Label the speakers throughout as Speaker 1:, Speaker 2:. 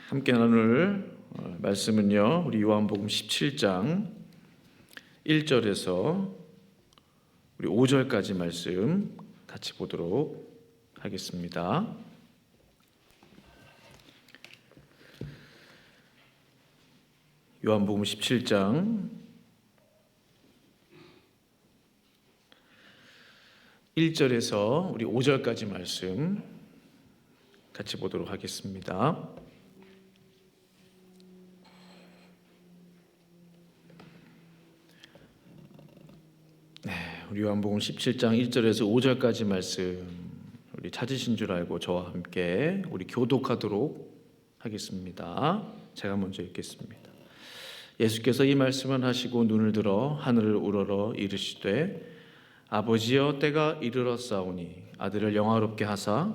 Speaker 1: 함께 나눌 말씀은요, 우리 요한복음 17장 1절에서 우리 5절까지 말씀 같이 보도록 하겠습니다. 요한복음 17장 1절에서 우리 5절까지 말씀 같이 보도록 하겠습니다. 우리 요한복음 17장 1절에서 5절까지 말씀 우리 찾으신 줄 알고 저와 함께 우리 교독하도록 하겠습니다. 제가 먼저 읽겠습니다. 예수께서 이 말씀을 하시고 눈을 들어 하늘을 우러러 이르시되 아버지여 때가 이르렀사오니 아들을 영화롭게 하사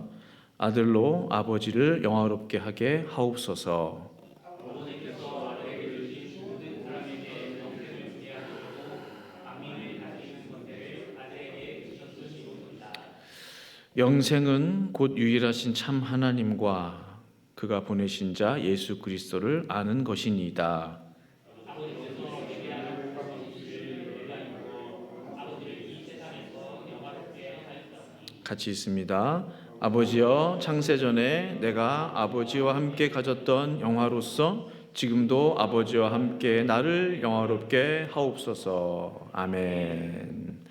Speaker 1: 아들로 아버지를 영화롭게 하게 하옵소서. 영생은 곧 유일하신 참 하나님과 그가 보내신 자 예수 그리스도를 아는 것이니이다. 같이 있습니다. 아버지여 창세전에 내가 아버지와 함께 가졌던 영화로서 지금도 아버지와 함께 나를 영화롭게 하옵소서. 아멘.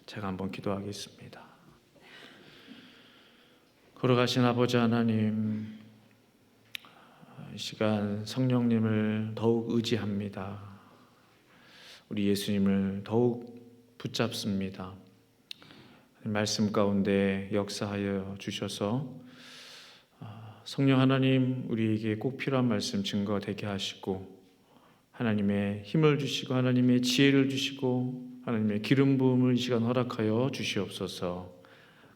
Speaker 1: 제가 한번 기도하겠습니다. 걸어가신 아버지 하나님, 이 시간 성령님을 더욱 의지합니다. 우리 예수님을 더욱 붙잡습니다. 말씀 가운데 역사하여 주셔서 성령 하나님 우리에게 꼭 필요한 말씀 증거되게 하시고 하나님의 힘을 주시고 하나님의 지혜를 주시고 하나님의 기름 부음을 이 시간 허락하여 주시옵소서.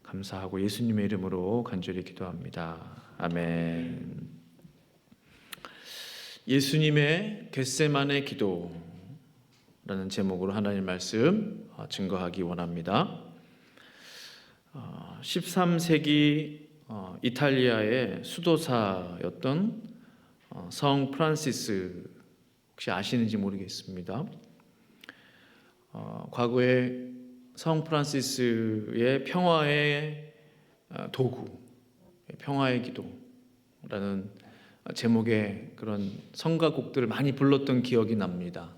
Speaker 1: 감사하고 예수님의 이름으로 간절히 기도합니다. 아멘. 예수님의 겟세마네 기도라는 제목으로 하나님 말씀 증거하기 원합니다. 13세기 이탈리아의 수도사였던 성 프란시스, 혹시 아시는지 모르겠습니다. 과거에 성 프란시스의 평화의 도구, 평화의 기도라는 제목의 그런 성가곡들을 많이 불렀던 기억이 납니다.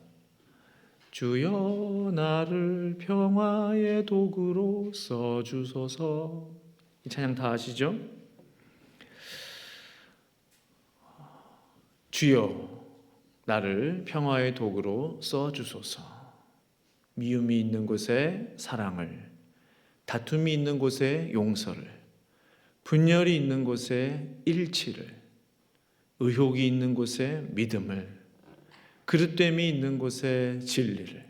Speaker 1: 주여 나를 평화의 도구로 써주소서. 이 찬양 다 아시죠? 주여 나를 평화의 도구로 써주소서. 미움이 있는 곳에 사랑을, 다툼이 있는 곳에 용서를, 분열이 있는 곳에 일치를, 의혹이 있는 곳에 믿음을, 그릇됨이 있는 곳에 진리를,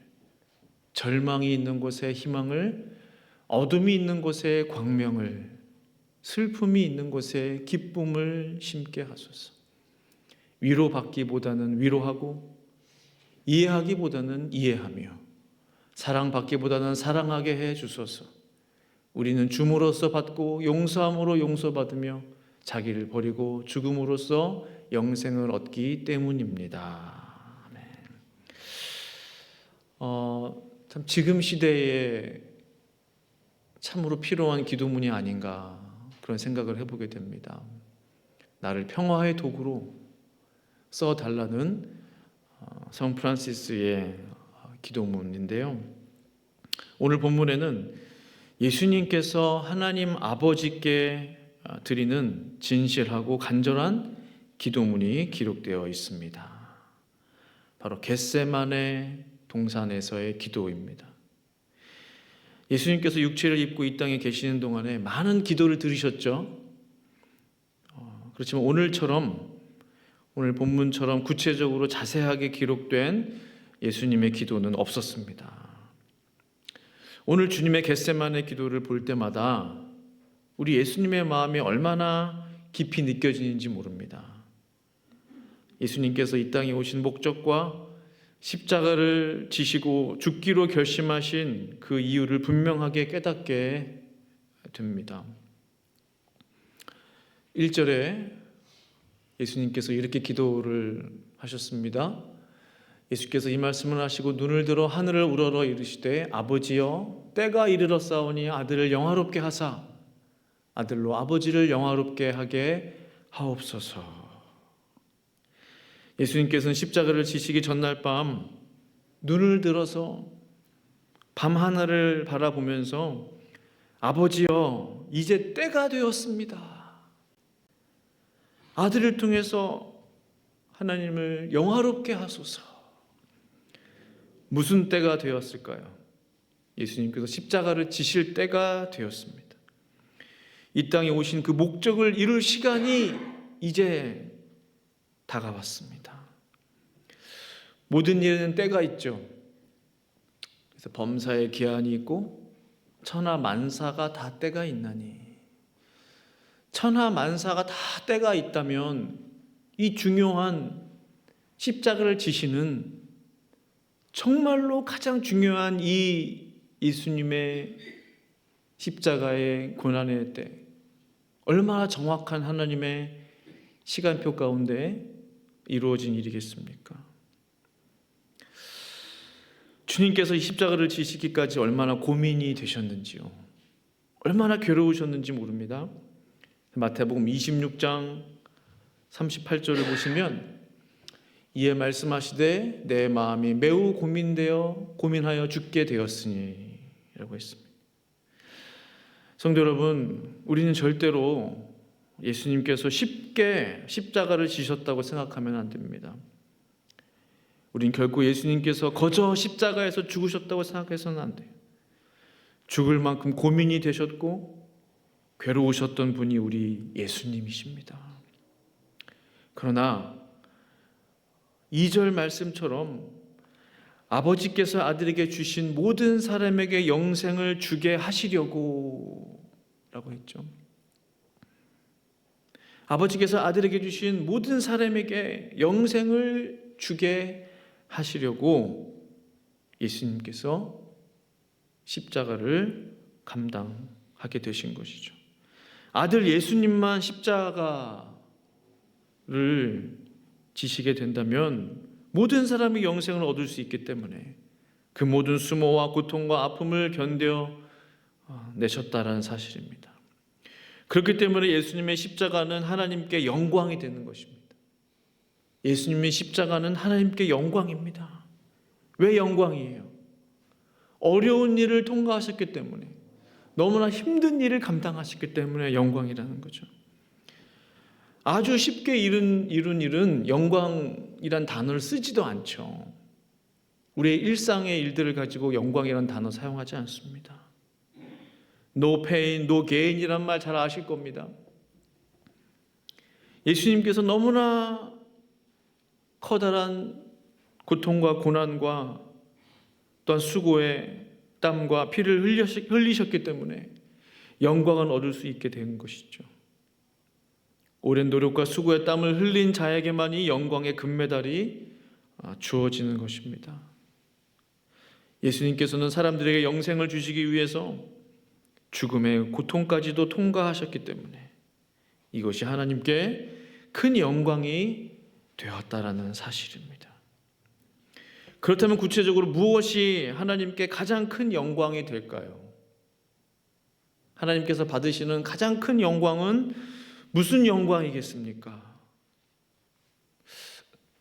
Speaker 1: 절망이 있는 곳에 희망을, 어둠이 있는 곳에 광명을, 슬픔이 있는 곳에 기쁨을 심게 하소서. 위로받기보다는 위로하고 이해하기보다는 이해하며 사랑받기보다는 사랑하게 해 주소서. 우리는 줌으로써 받고 용서함으로 용서받으며 자기를 버리고 죽음으로써 영생을 얻기 때문입니다. 아멘. 참 지금 시대에 참으로 필요한 기도문이 아닌가 그런 생각을 해보게 됩니다. 나를 평화의 도구로 써달라는 성 프란시스의 기도문인데요. 오늘 본문에는 예수님께서 하나님 아버지께 드리는 진실하고 간절한 기도문이 기록되어 있습니다. 바로 겟세마네 동산에서의 기도입니다. 예수님께서 육체를 입고 이 땅에 계시는 동안에 많은 기도를 들으셨죠. 그렇지만 오늘 본문처럼 구체적으로 자세하게 기록된 예수님의 기도는 없었습니다. 오늘 주님의 겟세마네 기도를 볼 때마다 우리 예수님의 마음이 얼마나 깊이 느껴지는지 모릅니다. 예수님께서 이 땅에 오신 목적과 십자가를 지시고 죽기로 결심하신 그 이유를 분명하게 깨닫게 됩니다. 1절에 예수님께서 이렇게 기도를 하셨습니다. 예수께서 이 말씀을 하시고 눈을 들어 하늘을 우러러 이르시되 아버지여 때가 이르렀사오니 아들을 영화롭게 하사 아들로 아버지를 영화롭게 하게 하옵소서. 예수님께서는 십자가를 지시기 전날 밤 눈을 들어서 밤 하늘을 바라보면서 아버지여 이제 때가 되었습니다. 아들을 통해서 하나님을 영화롭게 하소서. 무슨 때가 되었을까요? 예수님께서 십자가를 지실 때가 되었습니다. 이 땅에 오신 그 목적을 이룰 시간이 이제 다가왔습니다. 모든 일에는 때가 있죠. 그래서 범사에 기한이 있고 천하 만사가 다 때가 있나니, 천하 만사가 다 때가 있다면 이 중요한 십자가를 지시는 정말로 가장 중요한 이 예수님의 십자가의 고난의 때, 얼마나 정확한 하나님의 시간표 가운데 이루어진 일이겠습니까? 주님께서 이 십자가를 지시기까지 얼마나 고민이 되셨는지요, 얼마나 괴로우셨는지 모릅니다. 마태복음 26장 38절을 보시면 이에 말씀하시되 내 마음이 매우 고민하여 죽게 되었으니 라고 했습니다. 성도 여러분, 우리는 절대로 예수님께서 쉽게 십자가를 지셨다고 생각하면 안 됩니다. 우린 결코 예수님께서 거저 십자가에서 죽으셨다고 생각해서는 안 돼요. 죽을 만큼 고민이 되셨고 괴로우셨던 분이 우리 예수님이십니다. 그러나 2절 말씀처럼 아버지께서 아들에게 주신 모든 사람에게 영생을 주게 하시려고 라고 했죠. 아버지께서 아들에게 주신 모든 사람에게 영생을 주게 하시려고 예수님께서 십자가를 감당하게 되신 것이죠. 아들 예수님만 십자가를 지시게 된다면 모든 사람이 영생을 얻을 수 있기 때문에 그 모든 수모와 고통과 아픔을 견뎌내셨다라는 사실입니다. 그렇기 때문에 예수님의 십자가는 하나님께 영광이 되는 것입니다. 예수님의 십자가는 하나님께 영광입니다. 왜 영광이에요? 어려운 일을 통과하셨기 때문에, 너무나 힘든 일을 감당하셨기 때문에 영광이라는 거죠. 아주 쉽게 이룬 일은 영광이란 단어를 쓰지도 않죠. 우리의 일상의 일들을 가지고 영광이란 단어 사용하지 않습니다. No pain, no gain이란 말 잘 아실 겁니다. 예수님께서 너무나 커다란 고통과 고난과 또한 수고의 땀과 피를 흘리셨기 때문에 영광을 얻을 수 있게 된 것이죠. 오랜 노력과 수고의 땀을 흘린 자에게만이 영광의 금메달이 주어지는 것입니다. 예수님께서는 사람들에게 영생을 주시기 위해서 죽음의 고통까지도 통과하셨기 때문에 이것이 하나님께 큰 영광이 되었다라는 사실입니다. 그렇다면 구체적으로 무엇이 하나님께 가장 큰 영광이 될까요? 하나님께서 받으시는 가장 큰 영광은 무슨 영광이겠습니까?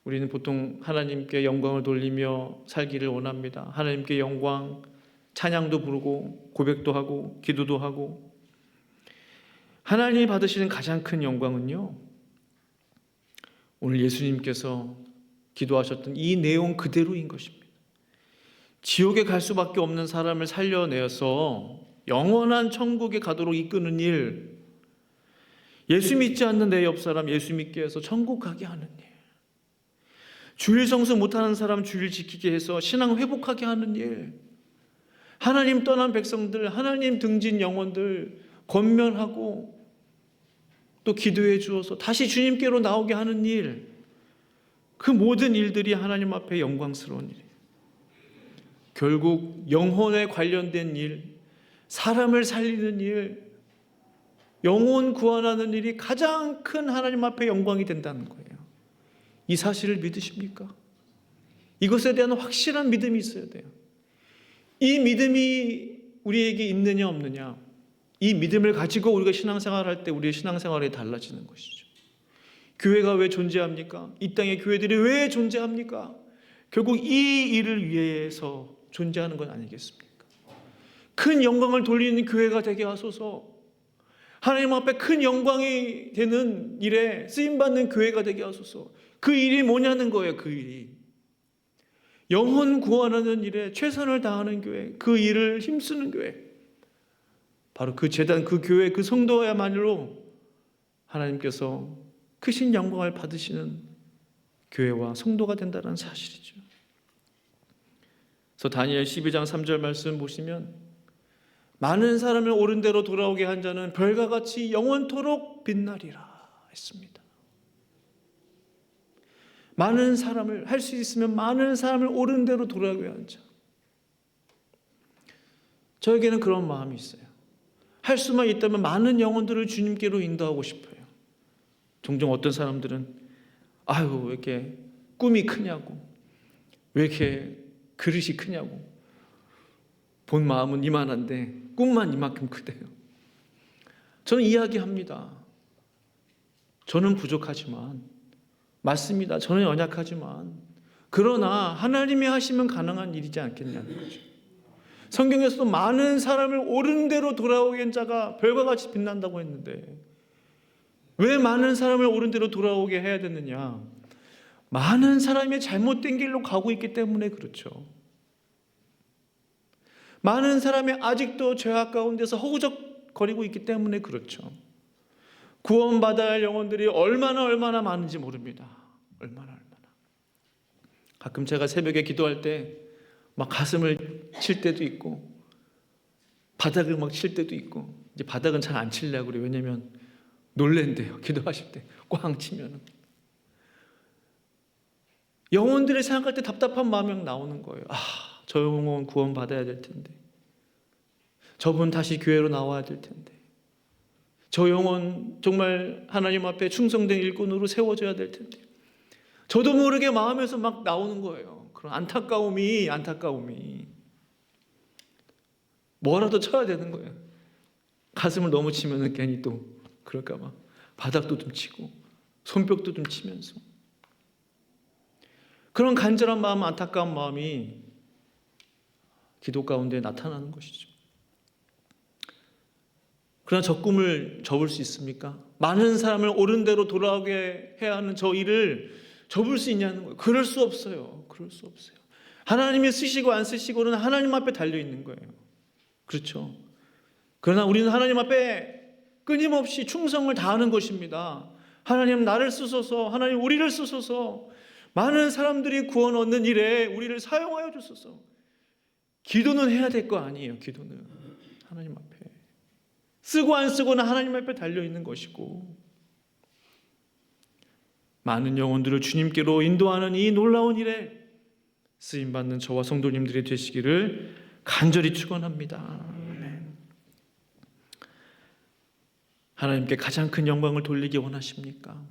Speaker 1: 우리는 보통 하나님께 영광을 돌리며 살기를 원합니다. 하나님께 영광, 찬양도 부르고 고백도 하고 기도도 하고. 하나님이 받으시는 가장 큰 영광은요, 오늘 예수님께서 기도하셨던 이 내용 그대로인 것입니다. 지옥에 갈 수밖에 없는 사람을 살려내서 영원한 천국에 가도록 이끄는 일, 예수 믿지 않는 내 옆 사람 예수 믿게 해서 천국 가게 하는 일, 주일 성수 못하는 사람 주일 지키게 해서 신앙 회복하게 하는 일, 하나님 떠난 백성들, 하나님 등진 영혼들 권면하고 또 기도해 주어서 다시 주님께로 나오게 하는 일, 그 모든 일들이 하나님 앞에 영광스러운 일이에요. 결국 영혼에 관련된 일, 사람을 살리는 일, 영혼 구원하는 일이 가장 큰 하나님 앞에 영광이 된다는 거예요. 이 사실을 믿으십니까? 이것에 대한 확실한 믿음이 있어야 돼요. 이 믿음이 우리에게 있느냐 없느냐, 이 믿음을 가지고 우리가 신앙생활을 할 때 우리의 신앙생활이 달라지는 것이죠. 교회가 왜 존재합니까? 이 땅의 교회들이 왜 존재합니까? 결국 이 일을 위해서 존재하는 건 아니겠습니까? 큰 영광을 돌리는 교회가 되게 하소서. 하나님 앞에 큰 영광이 되는 일에 쓰임받는 교회가 되게 하소서. 그 일이 뭐냐는 거예요. 그 일이 영혼 구원하는 일에 최선을 다하는 교회, 그 일을 힘쓰는 교회, 바로 그 제단, 그 교회, 그 성도야말로 하나님께서 크신 영광을 받으시는 교회와 성도가 된다는 사실이죠. 그래서 다니엘 12장 3절 말씀 보시면, 많은 사람을 옳은 대로 돌아오게 한 자는 별과 같이 영원토록 빛나리라 했습니다. 많은 사람을, 할 수 있으면 많은 사람을 옳은 대로 돌아오게 한 자. 저에게는 그런 마음이 있어요. 할 수만 있다면 많은 영혼들을 주님께로 인도하고 싶어요. 종종 어떤 사람들은 아유 왜 이렇게 꿈이 크냐고, 왜 이렇게 그릇이 크냐고, 본 마음은 이만한데 꿈만 이만큼 크대요. 저는 이야기합니다. 저는 부족하지만, 맞습니다. 저는 연약하지만, 그러나 하나님이 하시면 가능한 일이지 않겠냐는 거죠. 성경에서도 많은 사람을 옳은 대로 돌아오게 한 자가 별과 같이 빛난다고 했는데, 왜 많은 사람을 옳은 대로 돌아오게 해야 되느냐? 많은 사람이 잘못된 길로 가고 있기 때문에 그렇죠. 많은 사람이 아직도 죄악 가운데서 허우적거리고 있기 때문에 그렇죠. 구원받아야 할 영혼들이 얼마나 많은지 모릅니다. 얼마나. 가끔 제가 새벽에 기도할 때 막 가슴을 칠 때도 있고, 바닥을 막 칠 때도 있고, 이제 바닥은 잘 안 치려고 그래요. 왜냐면 놀랜대요. 기도하실 때 꽝 치면은. 영혼들을 생각할 때 답답한 마음이 나오는 거예요. 저 영혼 구원 받아야 될 텐데, 저분 다시 교회로 나와야 될 텐데, 저 영혼 정말 하나님 앞에 충성된 일꾼으로 세워져야 될 텐데, 저도 모르게 마음에서 막 나오는 거예요. 그런 안타까움이 뭐라도 쳐야 되는 거예요. 가슴을 너무 치면은 괜히 또 그럴까 봐 바닥도 좀 치고 손뼉도 좀 치면서, 그런 간절한 마음, 안타까운 마음이 기도 가운데 나타나는 것이죠. 그러나 저 꿈을 접을 수 있습니까? 많은 사람을 옳은 대로 돌아오게 해야 하는 저 일을 접을 수 있냐는 거예요. 그럴 수 없어요. 하나님이 쓰시고 안 쓰시고는 하나님 앞에 달려 있는 거예요. 그렇죠. 그러나 우리는 하나님 앞에 끊임없이 충성을 다하는 것입니다. 하나님 나를 쓰소서, 하나님 우리를 쓰소서, 많은 사람들이 구원 얻는 일에 우리를 사용하여 주소서. 기도는 해야 될 거 아니에요. 기도는 하나님 앞에 쓰고 안 쓰고는 하나님 앞에 달려 있는 것이고, 많은 영혼들을 주님께로 인도하는 이 놀라운 일에 쓰임받는 저와 성도님들이 되시기를 간절히 축원합니다. 하나님께 가장 큰 영광을 돌리기 원하십니까?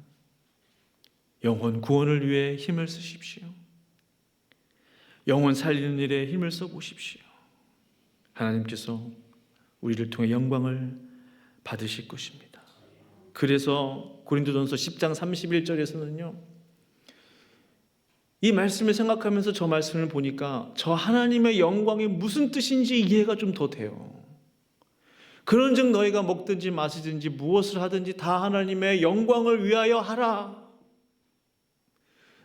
Speaker 1: 영혼 구원을 위해 힘을 쓰십시오. 영혼 살리는 일에 힘을 써보십시오. 하나님께서 우리를 통해 영광을 받으실 것입니다. 그래서 고린도전서 10장 31절에서는요, 이 말씀을 생각하면서 저 말씀을 보니까 저 하나님의 영광이 무슨 뜻인지 이해가 좀 더 돼요. 그런즉 너희가 먹든지 마시든지 무엇을 하든지 다 하나님의 영광을 위하여 하라.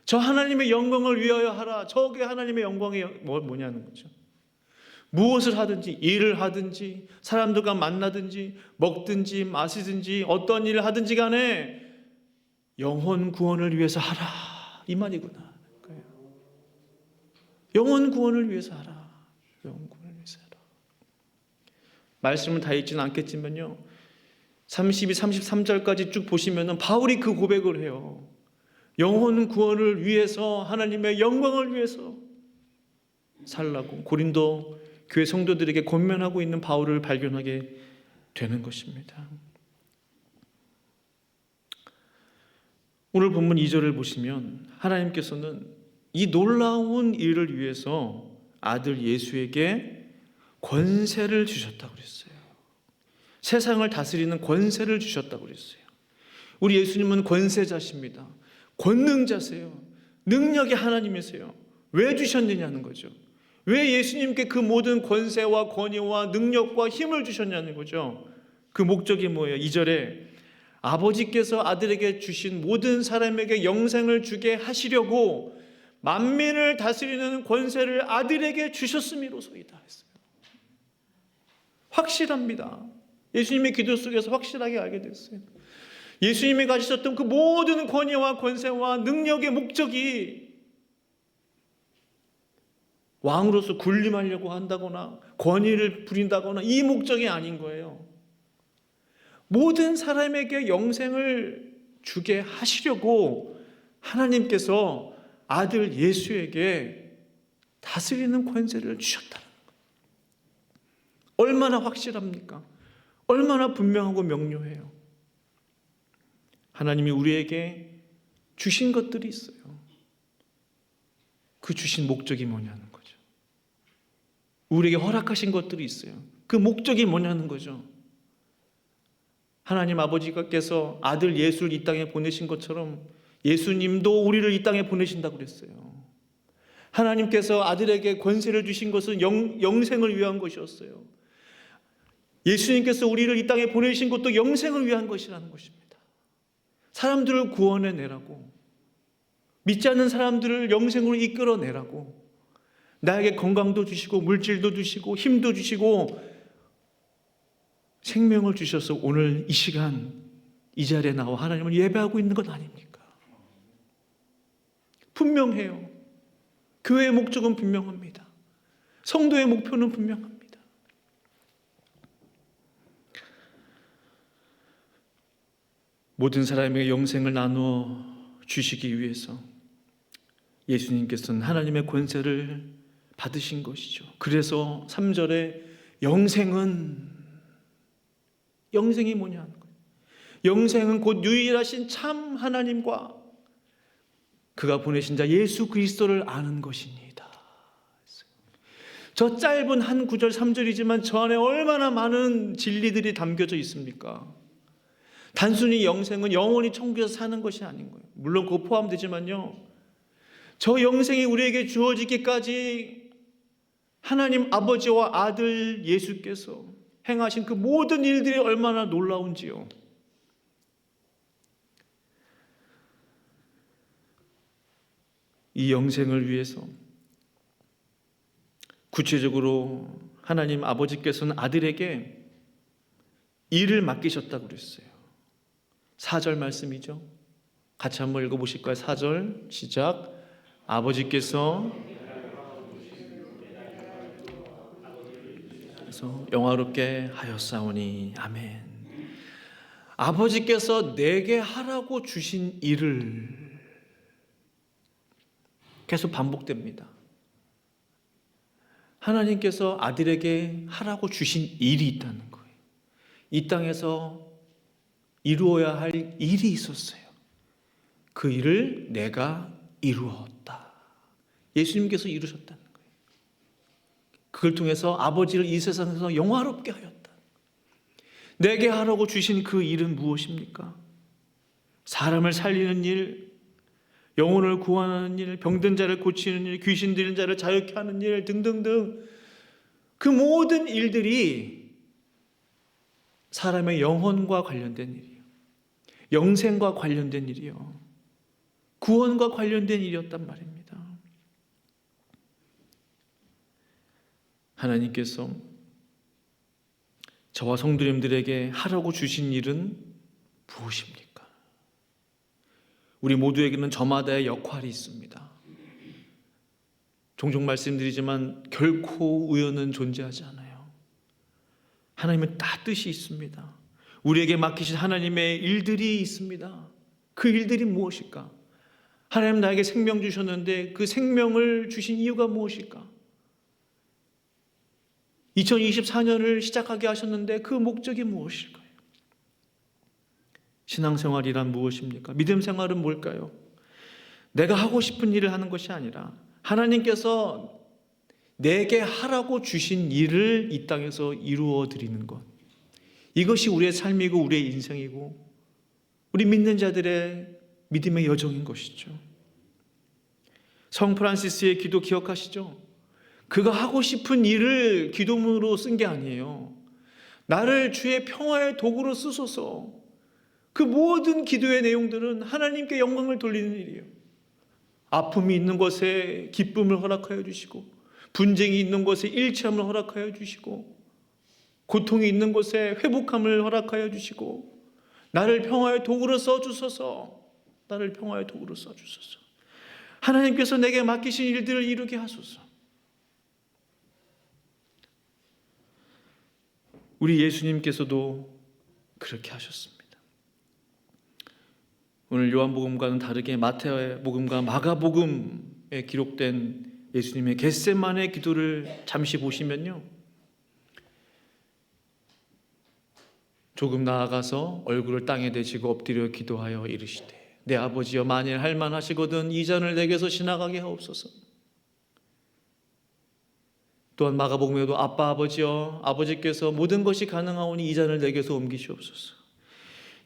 Speaker 1: 저 하나님의 영광을 위하여 하라. 저게 하나님의 영광이 뭐냐는 거죠. 무엇을 하든지, 일을 하든지, 사람들과 만나든지, 먹든지 마시든지, 어떤 일을 하든지 간에 영혼 구원을 위해서 하라, 이 말이구나. 영혼 구원을 위해서 하라. 영혼 구원을 위해서 하라. 말씀을 다 읽지는 않겠지만요, 32, 33절까지 쭉 보시면은 바울이 그 고백을 해요. 영혼 구원을 위해서, 하나님의 영광을 위해서 살라고 고린도 교회 성도들에게 권면하고 있는 바울을 발견하게 되는 것입니다. 오늘 본문 2절을 보시면 하나님께서는 이 놀라운 일을 위해서 아들 예수에게 권세를 주셨다고 그랬어요. 세상을 다스리는 권세를 주셨다고 그랬어요. 우리 예수님은 권세자십니다. 권능자세요. 능력의 하나님이세요. 왜 주셨느냐는 거죠. 왜 예수님께 그 모든 권세와 권위와 능력과 힘을 주셨냐는 거죠. 그 목적이 뭐예요? 2절에 아버지께서 아들에게 주신 모든 사람에게 영생을 주게 하시려고 만민을 다스리는 권세를 아들에게 주셨음이로소이다 했어요. 확실합니다. 예수님의 기도 속에서 확실하게 알게 됐어요. 예수님이 가지셨던 그 모든 권위와 권세와 능력의 목적이 왕으로서 군림하려고 한다거나 권위를 부린다거나 이 목적이 아닌 거예요. 모든 사람에게 영생을 주게 하시려고 하나님께서 아들 예수에게 다스리는 권세를 주셨다는 거예요. 얼마나 확실합니까? 얼마나 분명하고 명료해요. 하나님이 우리에게 주신 것들이 있어요. 그 주신 목적이 뭐냐는 거죠. 우리에게 허락하신 것들이 있어요. 그 목적이 뭐냐는 거죠. 하나님 아버지께서 아들 예수를 이 땅에 보내신 것처럼 예수님도 우리를 이 땅에 보내신다고 그랬어요. 하나님께서 아들에게 권세를 주신 것은 영생을 위한 것이었어요. 예수님께서 우리를 이 땅에 보내신 것도 영생을 위한 것이라는 것입니다. 사람들을 구원해내라고, 믿지 않는 사람들을 영생으로 이끌어내라고, 나에게 건강도 주시고 물질도 주시고 힘도 주시고 생명을 주셔서 오늘 이 시간 이 자리에 나와 하나님을 예배하고 있는 것 아닙니까? 분명해요. 교회의 목적은 분명합니다. 성도의 목표는 분명합니다. 모든 사람에게 영생을 나누어 주시기 위해서 예수님께서는 하나님의 권세를 받으신 것이죠. 그래서 3절에 영생이 뭐냐 하는 거예요. 영생은 곧 유일하신 참 하나님과 그가 보내신 자 예수 그리스도를 아는 것이니이다. 저 짧은 한 구절 3절이지만 저 안에 얼마나 많은 진리들이 담겨져 있습니까? 단순히 영생은 영원히 천국에서 사는 것이 아닌 거예요. 물론 그거 포함되지만요, 저 영생이 우리에게 주어지기까지 하나님 아버지와 아들 예수께서 행하신 그 모든 일들이 얼마나 놀라운지요. 이 영생을 위해서 구체적으로 하나님 아버지께서는 아들에게 일을 맡기셨다고 그랬어요. 4절 말씀이죠. 같이 한번 읽어보실까요? 4절 시작. 아버지께서 영화롭게 하였사오니 아멘. 아버지께서 내게 하라고 주신 일을 계속 반복됩니다. 하나님께서 아들에게 하라고 주신 일이 있다는 거예요. 이 땅에서 이루어야 할 일이 있었어요. 그 일을 내가 이루었다. 예수님께서 이루셨다는 거예요. 그걸 통해서 아버지를 이 세상에서 영화롭게 하였다. 내게 하라고 주신 그 일은 무엇입니까? 사람을 살리는 일, 영혼을 구원하는 일, 병든 자를 고치는 일, 귀신 들린 자를 자유케 하는 일 등등등, 그 모든 일들이 사람의 영혼과 관련된 일이에요. 영생과 관련된 일이요. 구원과 관련된 일이었단 말입니다. 하나님께서 저와 성도님들에게 하라고 주신 일은 무엇입니까? 우리 모두에게는 저마다의 역할이 있습니다. 종종 말씀드리지만 결코 우연은 존재하지 않아요. 하나님은 다 뜻이 있습니다. 우리에게 맡기신 하나님의 일들이 있습니다. 그 일들이 무엇일까? 하나님 나에게 생명 주셨는데 그 생명을 주신 이유가 무엇일까? 2024년을 시작하게 하셨는데 그 목적이 무엇일까요? 신앙생활이란 무엇입니까? 믿음 생활은 뭘까요? 내가 하고 싶은 일을 하는 것이 아니라 하나님께서 내게 하라고 주신 일을 이 땅에서 이루어 드리는 것. 이것이 우리의 삶이고 우리의 인생이고 우리 믿는 자들의 믿음의 여정인 것이죠. 성 프란시스의 기도 기억하시죠? 그가 하고 싶은 일을 기도문으로 쓴 게 아니에요. 나를 주의 평화의 도구로 쓰소서. 그 모든 기도의 내용들은 하나님께 영광을 돌리는 일이에요. 아픔이 있는 곳에 기쁨을 허락하여 주시고, 분쟁이 있는 곳에 일치함을 허락하여 주시고, 고통이 있는 곳에 회복함을 허락하여 주시고, 나를 평화의 도구로 써주소서. 나를 평화의 도구로 써주소서. 하나님께서 내게 맡기신 일들을 이루게 하소서. 우리 예수님께서도 그렇게 하셨습니다. 오늘 요한복음과는 다르게 마태복음과 마가복음에 기록된 예수님의 겟세마네 기도를 잠시 보시면요, 조금 나아가서 얼굴을 땅에 대시고 엎드려 기도하여 이르시되 내 아버지여 만일 할만하시거든 이 잔을 내게서 지나가게 하옵소서. 또한 마가복음에도 아빠 아버지여 아버지께서 모든 것이 가능하오니 이 잔을 내게서 옮기시옵소서.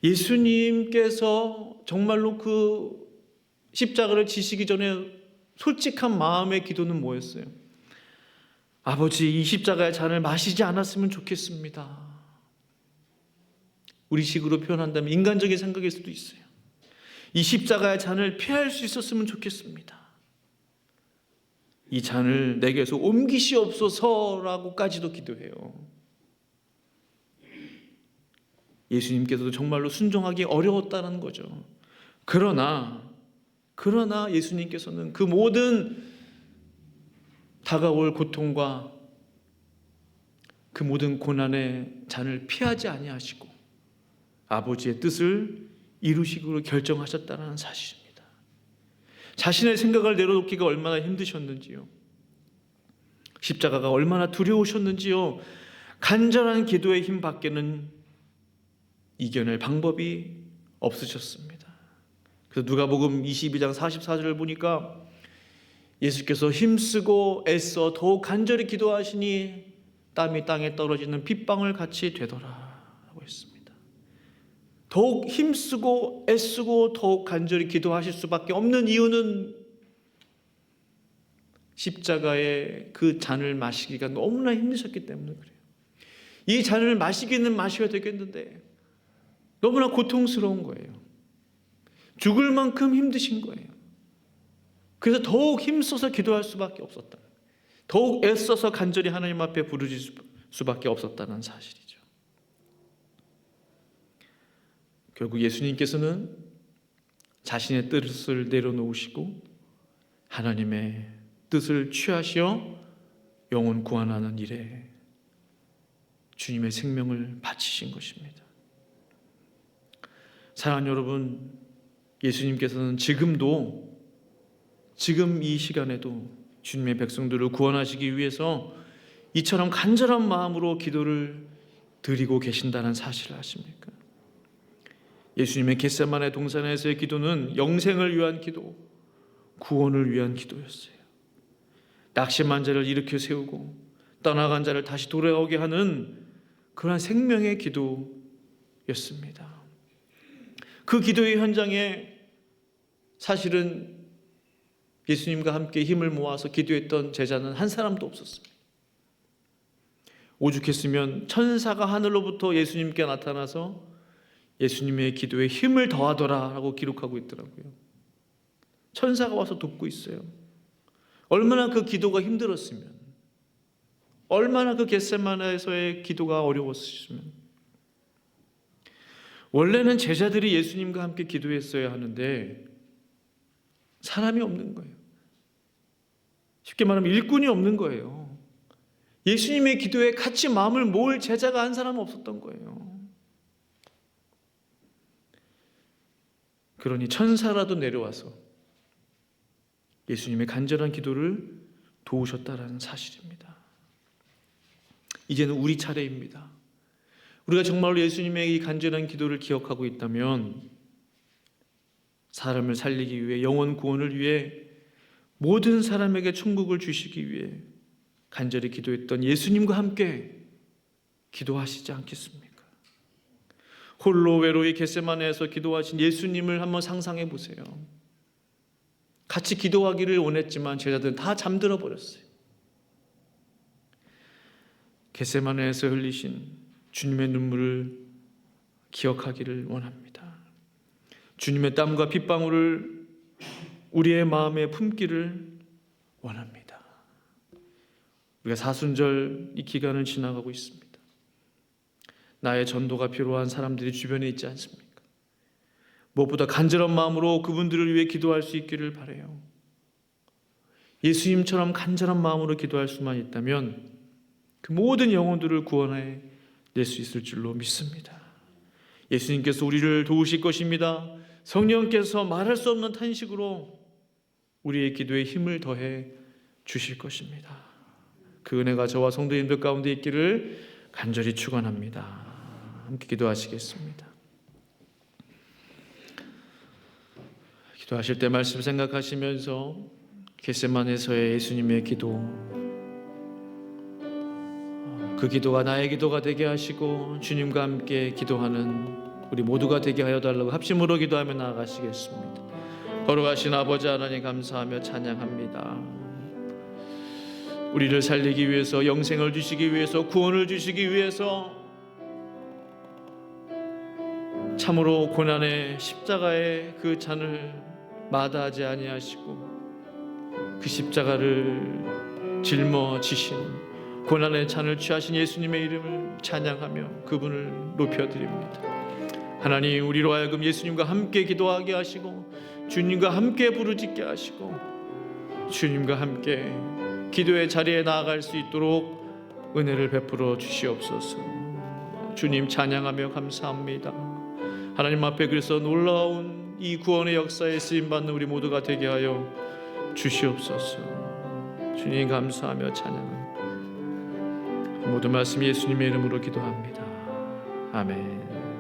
Speaker 1: 예수님께서 정말로 그 십자가를 지시기 전에 솔직한 마음의 기도는 뭐였어요? 아버지, 이 십자가의 잔을 마시지 않았으면 좋겠습니다. 우리식으로 표현한다면 인간적인 생각일 수도 있어요. 이 십자가의 잔을 피할 수 있었으면 좋겠습니다. 이 잔을 내게서 옮기시옵소서라고까지도 기도해요. 예수님께서도 정말로 순종하기 어려웠다는 거죠. 그러나 예수님께서는 그 모든 다가올 고통과 그 모든 고난의 잔을 피하지 아니하시고 아버지의 뜻을 이루시기로 결정하셨다는 사실입니다. 자신의 생각을 내려놓기가 얼마나 힘드셨는지요. 십자가가 얼마나 두려우셨는지요. 간절한 기도의 힘 밖에는 이겨낼 방법이 없으셨습니다. 그래서 누가복음 22장 44절을 보니까 예수께서 힘쓰고 애써 더욱 간절히 기도하시니 땀이 땅에 떨어지는 빗방울 같이 되더라 라고 했습니다. 더욱 힘쓰고 애쓰고 더욱 간절히 기도하실 수밖에 없는 이유는 십자가의 그 잔을 마시기가 너무나 힘드셨기 때문에 그래요. 이 잔을 마시기는 마셔야 되겠는데 너무나 고통스러운 거예요. 죽을 만큼 힘드신 거예요. 그래서 더욱 힘써서 기도할 수밖에 없었다. 더욱 애써서 간절히 하나님 앞에 부르짖을 수밖에 없었다는 사실이죠. 결국 예수님께서는 자신의 뜻을 내려놓으시고 하나님의 뜻을 취하시어 영혼 구원하는 일에 주님의 생명을 바치신 것입니다. 사랑하는 여러분, 예수님께서는 지금 이 시간에도 주님의 백성들을 구원하시기 위해서 이처럼 간절한 마음으로 기도를 드리고 계신다는 사실을 아십니까? 예수님의 겟세마네 동산에서의 기도는 영생을 위한 기도, 구원을 위한 기도였어요. 낙심한 자를 일으켜 세우고 떠나간 자를 다시 돌아오게 하는 그러한 생명의 기도였습니다. 그 기도의 현장에 사실은 예수님과 함께 힘을 모아서 기도했던 제자는 한 사람도 없었습니다. 오죽했으면 천사가 하늘로부터 예수님께 나타나서 예수님의 기도에 힘을 더하더라라고 기록하고 있더라고요. 천사가 와서 돕고 있어요. 얼마나 그 기도가 힘들었으면, 얼마나 그 겟세마네에서의 기도가 어려웠으면. 원래는 제자들이 예수님과 함께 기도했어야 하는데 사람이 없는 거예요. 쉽게 말하면 일꾼이 없는 거예요. 예수님의 기도에 같이 마음을 모을 제자가 한 사람은 없었던 거예요. 그러니 천사라도 내려와서 예수님의 간절한 기도를 도우셨다라는 사실입니다. 이제는 우리 차례입니다. 우리가 정말로 예수님의 이 간절한 기도를 기억하고 있다면 사람을 살리기 위해, 영혼 구원을 위해, 모든 사람에게 천국을 주시기 위해 간절히 기도했던 예수님과 함께 기도하시지 않겠습니까? 홀로 외로이 겟세마네에서 기도하신 예수님을 한번 상상해 보세요. 같이 기도하기를 원했지만 제자들은 다 잠들어 버렸어요. 겟세마네에서 흘리신 주님의 눈물을 기억하기를 원합니다. 주님의 땀과 핏방울을 우리의 마음에 품기를 원합니다. 우리가 사순절 이 기간을 지나가고 있습니다. 나의 전도가 필요한 사람들이 주변에 있지 않습니까? 무엇보다 간절한 마음으로 그분들을 위해 기도할 수 있기를 바라요. 예수님처럼 간절한 마음으로 기도할 수만 있다면 그 모든 영혼들을 구원해 낼 수 있을 줄로 믿습니다. 예수님께서 우리를 도우실 것입니다. 성령께서 말할 수 없는 탄식으로 우리의 기도에 힘을 더해 주실 것입니다. 그 은혜가 저와 성도님들 가운데 있기를 간절히 축원합니다. 함께 기도하시겠습니다. 기도하실 때 말씀 생각하시면서 겟세마네에서의 예수님의 기도, 그 기도가 나의 기도가 되게 하시고 주님과 함께 기도하는 우리 모두가 되게 하여 달라고 합심으로 기도하며 나아가시겠습니다. 거룩하신 아버지 하나님 감사하며 찬양합니다. 우리를 살리기 위해서, 영생을 주시기 위해서, 구원을 주시기 위해서 참으로 고난의 십자가의 그 잔을 마다하지 아니하시고 그 십자가를 짊어지신 고난의 잔을 취하신 예수님의 이름을 찬양하며 그분을 높여드립니다. 하나님, 우리로 하여금 예수님과 함께 기도하게 하시고 주님과 함께 부르짖게 하시고 주님과 함께 기도의 자리에 나아갈 수 있도록 은혜를 베풀어 주시옵소서. 주님 찬양하며 감사합니다. 하나님 앞에 그래서 놀라운 이 구원의 역사에 쓰임받는 우리 모두가 되게 하여 주시옵소서. 주님 감사하며 찬양합니다. 모든 말씀 예수님의 이름으로 기도합니다. 아멘.